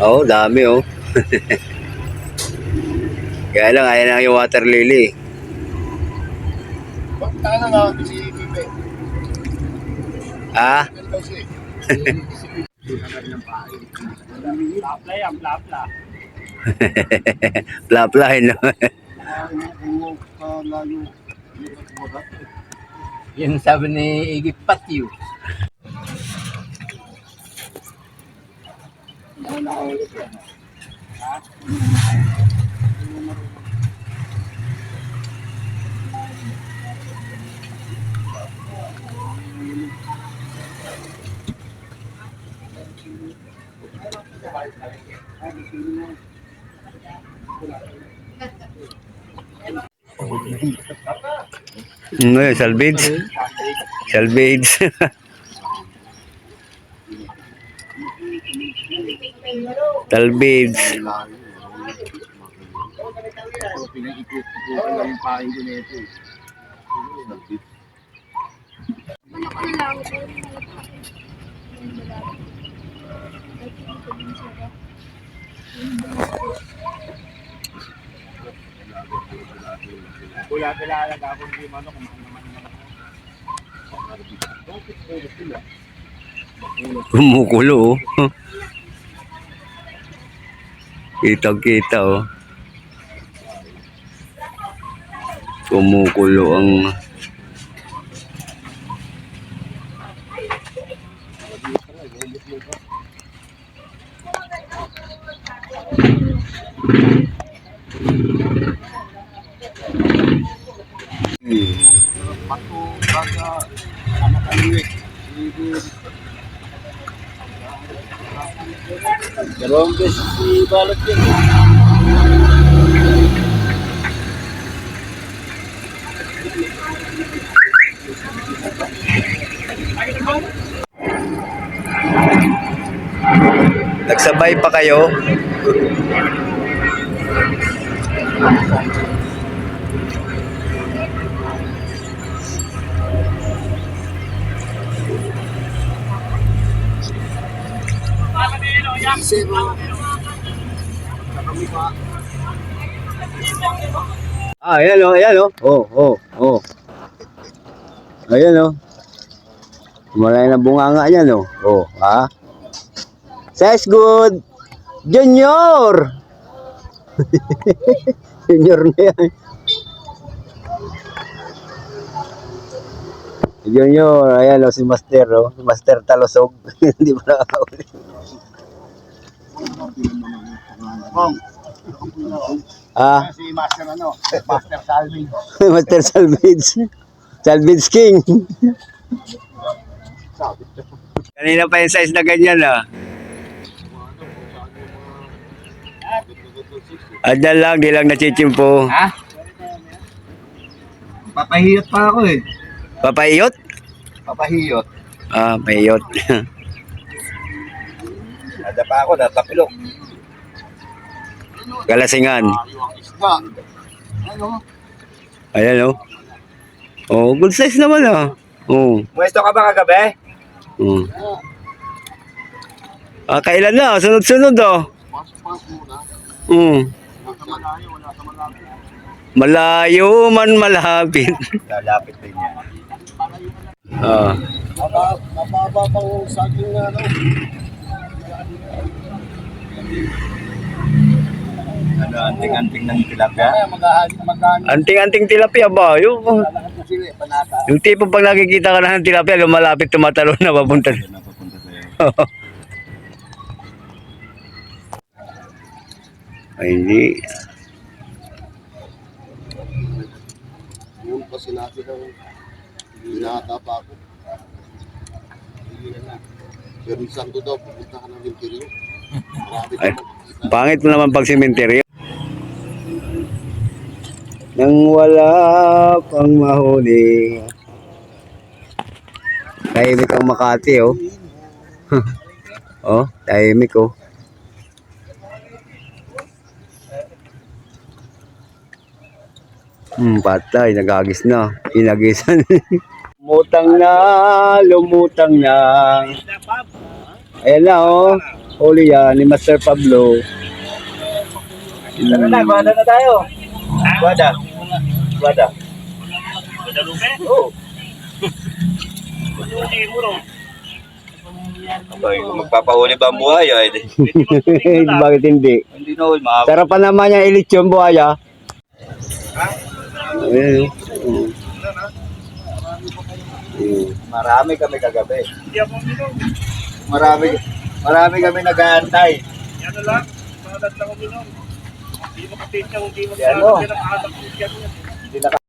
Oh, dami oh. Kaya lang, ayan lang yung water lily. Bakit na si Pipe? Ah? Plapla yan, plapla. Plapla, no? Yan sabi ni Iggy Patio. Ngayon, salvage. Salvage. Salvage. Wala ako hindi manok naman. Kumukulo, oh. Kitang-kita, oh. Kumukulo ang... Dalawang beses si balot yun. Nagsabay pa kayo? Ah, ayan oh, ayan oh. Oh, oh, oh. Ayan oh. Malay na bunganga yan oh. Oh, ha? Says good. Junior. Junior na yan. Junior, ayan oh, si Master oh. Si Master Talusog. Hindi pa nakakaulit. Ah, Si Master ano? Master Salvage. Master Salvage. Salvage King. Kanina pa yung size na ganyan ah. Adyan lang, di lang nachichimpo. Ha? Papahiyot pa ako eh. Papayot? Papahiyot. Ah, payot. Nada pa ako, natapilok. Kalasingan. Isda. Ano? Ayan oh. Oh, good size naman ah. Oh. Pwesto ka ba kagabi? Oh. Ah, kailan na? Sunod-sunod oh. Malayo man malapit. Lalapit din yan. Ah. Mababa pang saging na ano. Ano, anting-anting ng tilapia? Anting-anting tilapia ba? Yung tipo pag nakikita ka na ng tilapia, lumalapit, tumatalon na papunta. Ay, hindi. Yun pa sinabi ng binata pa ako. Hindi na. Pero santo daw, pupunta ka ng interior. Ay, pangit mo naman pag sementeryo. Nang wala pang mahuli. Tahimik ang Makati, oh. Oh, tahimik, oh. Patay, nagagis na. Inagisan. Lumutang na. Ayan na, oh. Huli yan ni Master Pablo. Tara na, guwada na tayo. Guwada. Guwada. Oo. Magpapahuli ba ang buhay? Bakit hindi? Hindi na, mga Sarapan naman yung ilitsyon buhaya. Ayan, oh. marami kami kagabi. Marami kami nag-aantay. Yan na lang, malat lang uminom. Hindi mo kapitin, hindi mo Yan, oh. nakakadakot yan. Hindi